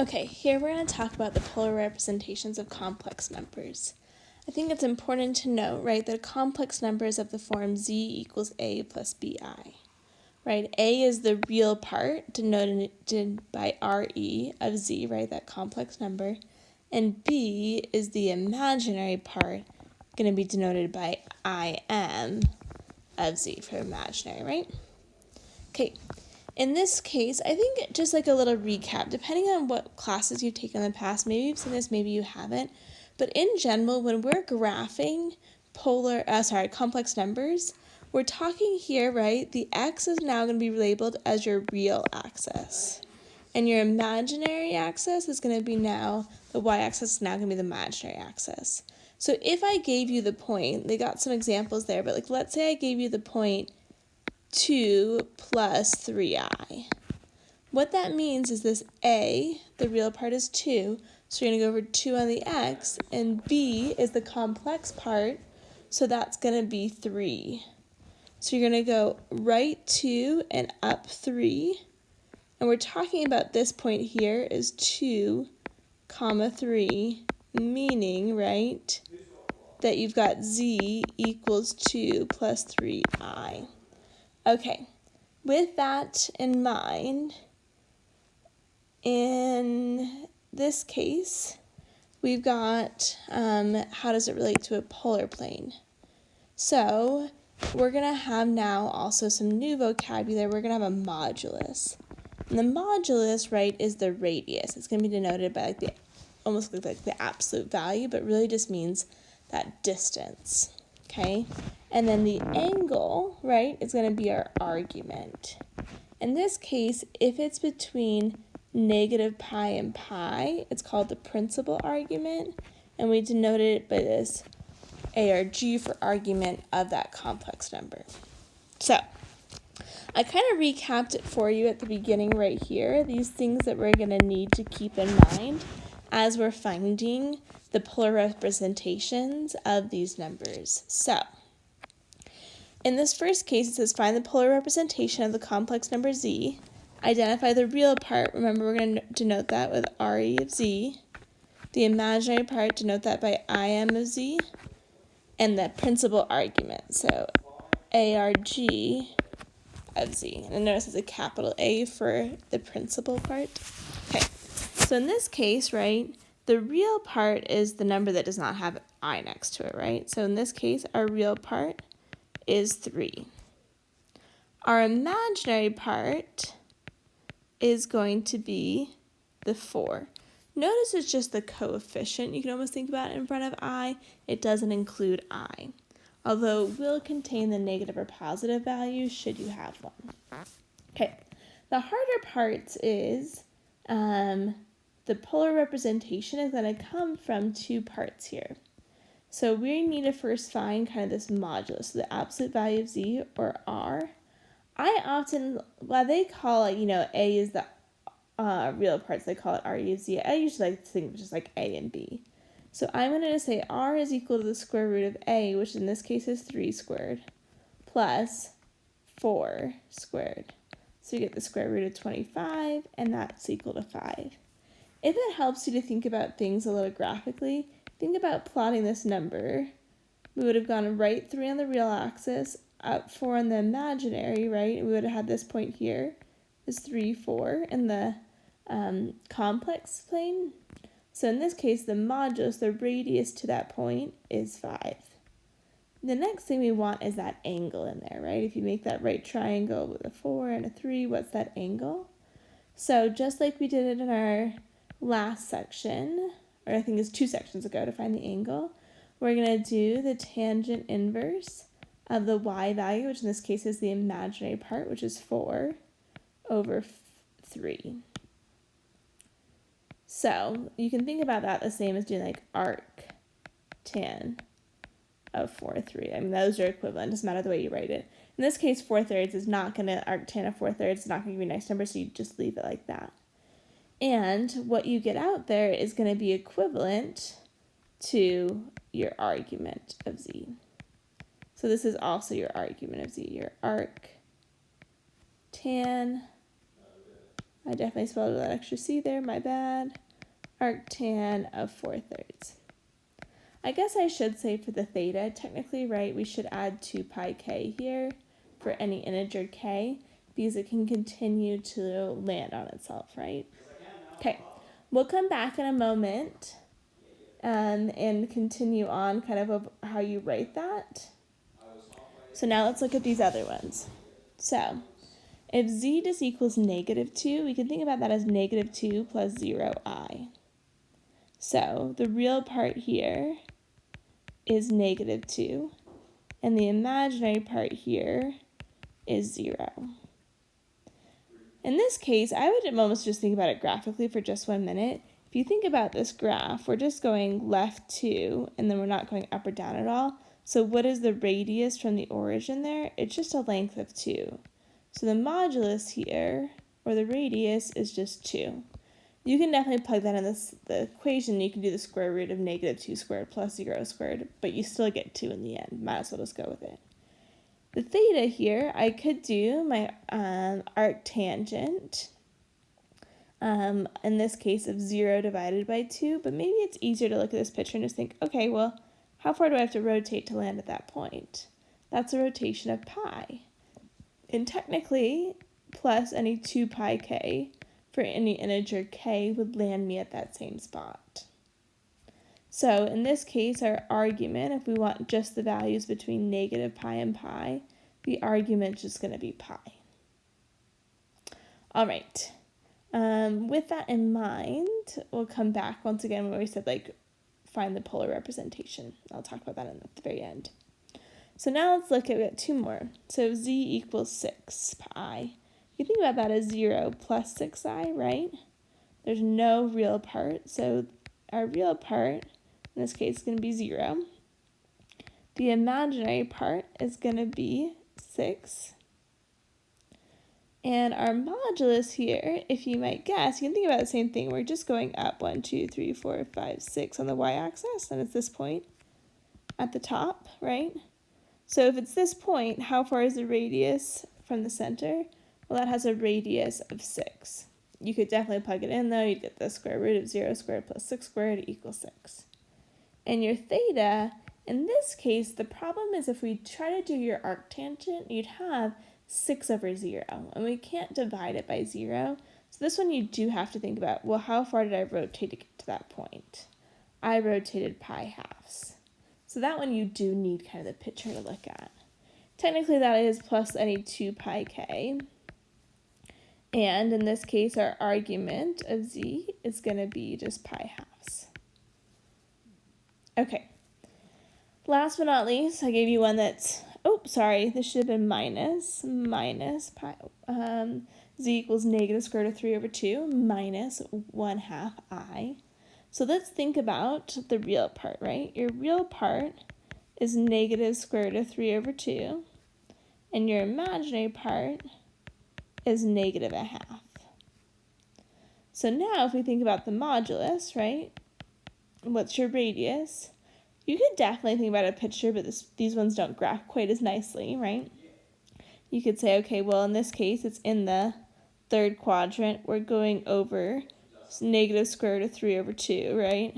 Okay, here we're going to talk about the polar representations of complex numbers. I think it's important to note, right, that a complex number is of the form z equals a plus bi, right? A is the real part denoted by re of z, right, that complex number, and b is the imaginary part going to be denoted by im of z for imaginary, right? Okay. In this case, I think just like a little recap, depending on what classes you've taken in the past, maybe you've seen this, maybe you haven't, but in general, when we're graphing complex numbers, we're talking here, right, the x is now going to be labeled as your real axis, and your imaginary axis is going to be now, the y-axis is now going to be the imaginary axis. So if I gave you the point, they got some examples there, but like let's say I gave you the point 2 plus 3i. What that means is this a, the real part, is 2, so you're going to go over 2 on the x, and b is the complex part, so that's going to be 3. So you're going to go right 2 and up 3, and we're talking about this point here is 2, 3, meaning, right, that you've got z equals 2 plus 3i. Okay, with that in mind, in this case, we've got how does it relate to a polar plane? So we're going to have now also some new vocabulary. We're going to have a modulus. And the modulus, right, is the radius. It's going to be denoted by almost like the absolute value, but really just means that distance. Okay, and then the angle, right, is going to be our argument. In this case, if it's between negative pi and pi, it's called the principal argument, and we denoted it by this ARG for argument of that complex number. So, I kind of recapped it for you at the beginning right here, these things that we're going to need to keep in mind as we're finding the polar representations of these numbers. So, in this first case, it says find the polar representation of the complex number z. Identify the real part. Remember, we're going to denote that with re of z. The imaginary part, denote that by im of z. And the principal argument, so arg of z. And notice it's a capital A for the principal part. Okay, so in this case, right, the real part is the number that does not have I next to it, right? So in this case, our real part is 3. Our imaginary part is going to be the 4. Notice it's just the coefficient. You can almost think about it in front of I. It doesn't include I, although it will contain the negative or positive value should you have one. Okay, the harder part is the polar representation is going to come from 2 parts here. So we need to first find kind of this modulus, so the absolute value of z, or r. I often, while they call it, a is the real parts, they call it re of z. I usually like to think of just like a and b. So I'm going to say r is equal to the square root of a, which in this case is 3 squared, plus 4 squared. So you get the square root of 25, and that's equal to 5. If it helps you to think about things a little graphically, think about plotting this number. We would have gone right 3 on the real axis, up 4 on the imaginary, right? And we would have had this point here is 3, 4 in the complex plane. So in this case, the modulus, the radius to that point, is 5. The next thing we want is that angle in there, right? If you make that right triangle with a 4 and a 3, what's that angle? So just like we did it in our last section, or I think it's 2 sections ago to find the angle, we're going to do the tangent inverse of the y value, which in this case is the imaginary part, which is 4 over 3. So you can think about that the same as doing like arc tan of 4/3. I mean, those are equivalent. It doesn't matter the way you write it. In this case, 4/3 is not going to arc tan of 4/3. It's not going to give you a nice number, so you just leave it like that. And what you get out there is going to be equivalent to your argument of z. So this is also your argument of z, your arc tan I definitely spelled that extra C there, my bad. Arctan of 4/3. I guess I should say for the theta, technically, right, we should add 2 pi k here for any integer k, because it can continue to land on itself, right? Okay, we'll come back in a moment and continue on kind of how you write that. So now let's look at these other ones. So if z just equals -2, we can think about that as -2 plus 0i. So the real part here is -2, and the imaginary part here is 0. In this case, I would almost just think about it graphically for just 1 minute. If you think about this graph, we're just going left 2, and then we're not going up or down at all. So what is the radius from the origin there? It's just a length of 2. So the modulus here, or the radius, is just 2. You can definitely plug that in the equation. You can do the square root of -2 squared plus 0 squared, but you still get 2 in the end. Might as well just go with it. The theta here, I could do my arctangent, in this case of 0 divided by 2, but maybe it's easier to look at this picture and just think, okay, well, how far do I have to rotate to land at that point? That's a rotation of pi. And technically, plus any 2 pi k for any integer k would land me at that same spot. So in this case, our argument, if we want just the values between -pi and pi, the argument is just going to be pi. All right. With that in mind, we'll come back once again where we said, like, find the polar representation. I'll talk about that at the very end. So now let's look at 2 more. So z equals 6 pi. You think about that as 0 plus 6i, right? There's no real part, so our real part, in this case, is going to be 0. The imaginary part is going to be 6. And our modulus here, if you might guess, you can think about the same thing. We're just going up 1, 2, 3, 4, 5, 6 on the y-axis, and it's this point at the top, right? So if it's this point, how far is the radius from the center? Well, that has a radius of 6. You could definitely plug it in, though. You'd get the square root of 0 squared plus 6 squared equals 6. And your theta, in this case, the problem is if we try to do your arctangent, you'd have 6 over 0, and we can't divide it by 0. So this one you do have to think about, well, how far did I rotate to get to that point? I rotated pi halves. So that one you do need kind of the picture to look at. Technically that is plus any 2 pi k. And in this case, our argument of z is going to be just pi halves. Okay. Last but not least, I gave you one that's, this should have been minus pi, z equals -square root of 3 over 2 minus 1/2 I. So let's think about the real part, right? Your real part is -square root of 3 over 2, and your imaginary part is -1/2. So now if we think about the modulus, right? What's your radius? You could definitely think about a picture, but these ones don't graph quite as nicely, right? You could say, okay, well, in this case, it's in the third quadrant. We're going over -square root of 3 over 2, right?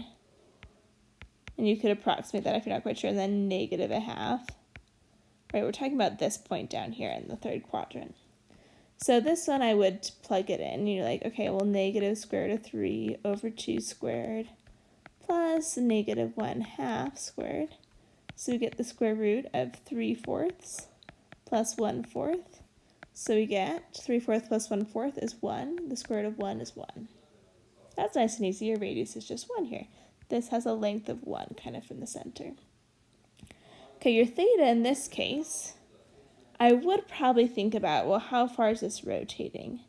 And you could approximate that if you're not quite sure, and then -1/2. Right, we're talking about this point down here in the third quadrant. So this one I would plug it in. You're like, okay, well, -square root of 3 over 2 squared plus -1/2 squared. So we get the square root of 3/4 plus 1/4. So we get 3/4 plus 1/4 is 1. The square root of 1 is 1. That's nice and easy. Your radius is just 1 here. This has a length of 1 kind of from the center. Okay, your theta in this case, I would probably think about, well, how far is this rotating?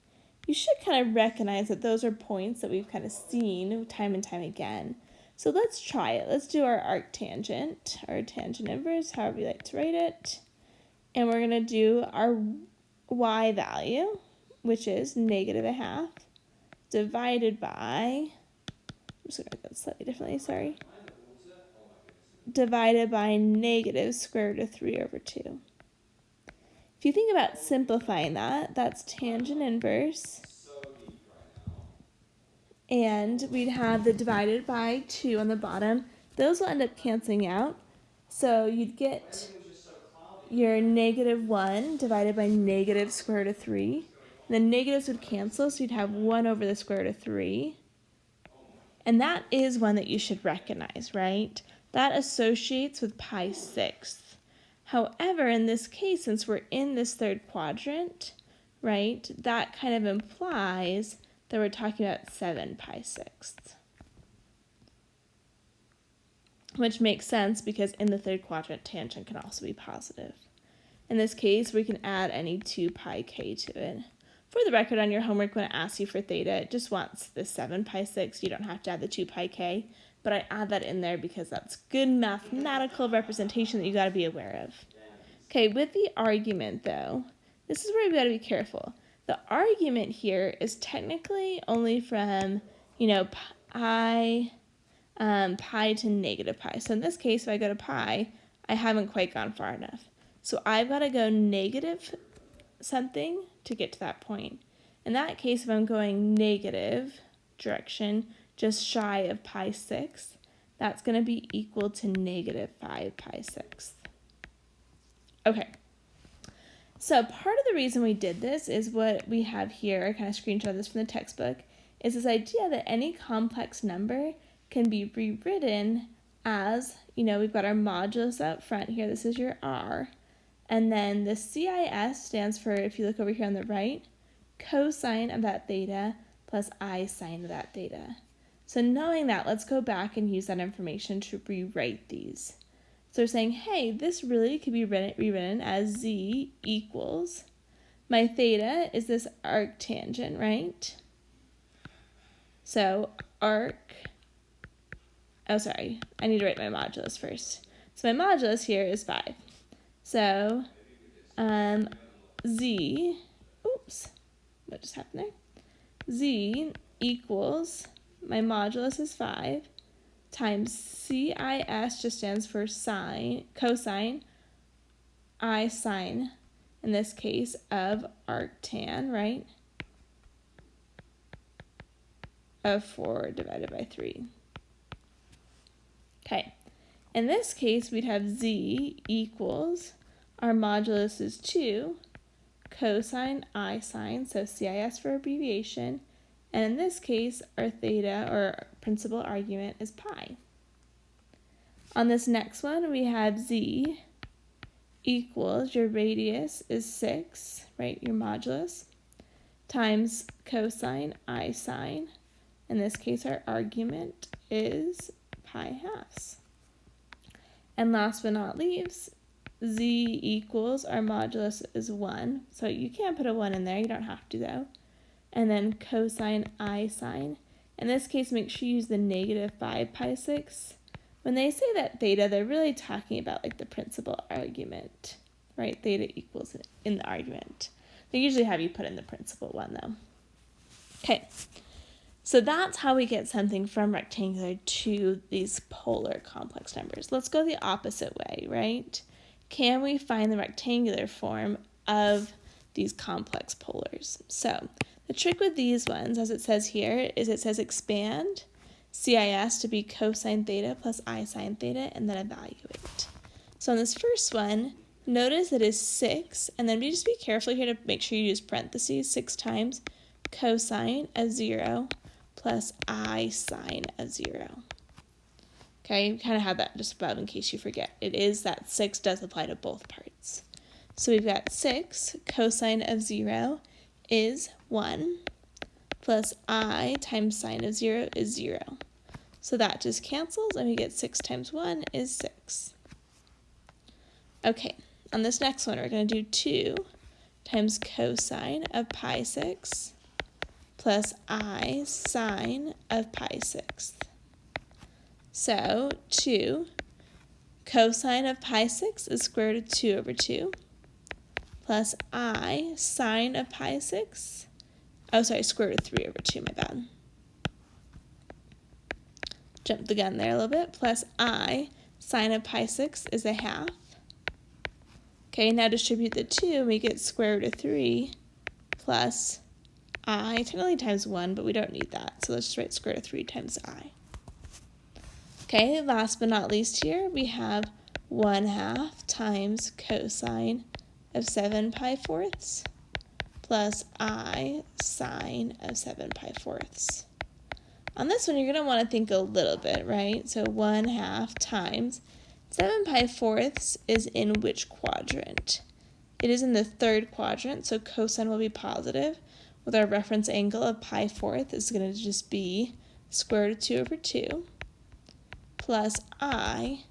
You should kind of recognize that those are points that we've kind of seen time and time again. So let's try it. Let's do our arctangent, our tangent inverse, however you like to write it. And we're going to do our y value, which is -1/2, divided by, I'm just going to write that slightly differently, sorry. Divided by -square root of 3 over 2. If you think about simplifying that, that's tangent inverse and we'd have the divided by 2 on the bottom. Those will end up canceling out. So you'd get your -1 divided by negative square root of 3. And the negatives would cancel, so you'd have 1 over the square root of 3. And that is one that you should recognize, right? That associates with pi sixths. However, in this case, since we're in this third quadrant, right, that kind of implies that we're talking about 7 pi sixths. Which makes sense because in the third quadrant, tangent can also be positive. In this case, we can add any 2 pi k to it. For the record, on your homework, when it asks you for theta, it just wants the 7 pi 6. You don't have to add the 2 pi k, but I add that in there because that's good mathematical representation that you got to be aware of. Okay, with the argument, though, this is where we got to be careful. The argument here is technically only from, pi to negative pi. So in this case, if I go to pi, I haven't quite gone far enough. So I've got to go negative something to get to that point. In that case, if I'm going negative direction, just shy of pi 6, that's going to be equal to -5 pi 6. Okay. So part of the reason we did this is what we have here, I kind of screenshot this from the textbook, is this idea that any complex number can be rewritten as, we've got our modulus up front here, this is your r, and then the CIS stands for, if you look over here on the right, cosine of that theta plus I sine of that theta. So knowing that, let's go back and use that information to rewrite these. So we're saying, hey, this really could be rewritten as z equals, my theta is this arctangent, right? So I need to write my modulus first. So my modulus here is 5. So z, what just happened there? Z equals, my modulus is 5, times CIS just stands for cosine, I sine, in this case, of arctan, right? Of 4 divided by 3. Okay, in this case, we'd have z equals, our modulus is 2, cosine I sine, so CIS for abbreviation, and in this case, our theta, or principal argument, is pi. On this next one, we have z equals, your radius is 6, right, your modulus, times cosine I sine. In this case, our argument is pi halves. And last but not least, z equals, our modulus is 1. So you can put a 1 in there, you don't have to though. And then cosine I sine. In this case, make sure you use the -5 pi 6. When they say that theta, they're really talking about like the principal argument, right? Theta equals in the argument. They usually have you put in the principal one though. Okay. So that's how we get something from rectangular to these polar complex numbers. Let's go the opposite way, right? Can we find the rectangular form of these complex polars? So the trick with these ones, as it says here, is it says expand CIS to be cosine theta plus I sine theta, and then evaluate. So on this first one, notice it is 6, and then just be careful here to make sure you use parentheses 6 times cosine of 0 plus I sine of 0. Okay, you kind of have that just above in case you forget. It is that 6 does apply to both parts. So we've got 6 cosine of 0 is 1 plus I times sine of 0 is 0. So that just cancels and we get 6 times 1 is 6. Okay, on this next one we're going to do 2 times cosine of pi 6 plus I sine of pi 6. So 2 cosine of pi 6 is square root of 2 over 2 plus I sine of pi 6, square root of 3 over 2, my bad. Jump the gun there a little bit, plus I sine of pi 6 is a half. Okay, now distribute the 2 and we get square root of 3 plus I, technically times 1, but we don't need that. So let's just write square root of 3 times I. Okay, last but not least here, we have 1/2 times cosine of 7 pi fourths plus I sine of 7 pi fourths. On this one, you're going to want to think a little bit, right? So 1/2 times 7 pi fourths is in which quadrant? It is in the third quadrant, so cosine will be positive. With our reference angle of pi fourth, is going to just be square root of 2 over 2 plus I.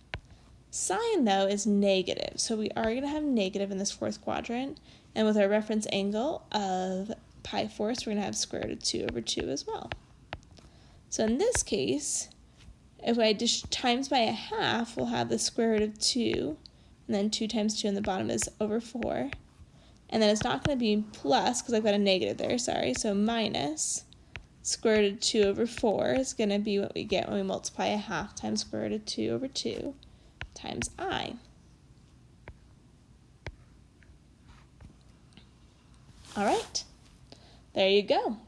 Sine, though, is negative, so we are going to have negative in this fourth quadrant. And with our reference angle of pi fourths, we're going to have square root of 2 over 2 as well. So in this case, if I just times by 1/2, we'll have the square root of 2, and then 2 times 2 on the bottom is over 4. And then it's not going to be plus, because I've got a negative there, sorry, so minus square root of 2 over 4 is going to be what we get when we multiply 1/2 times square root of 2 over 2 times I. All right, there you go.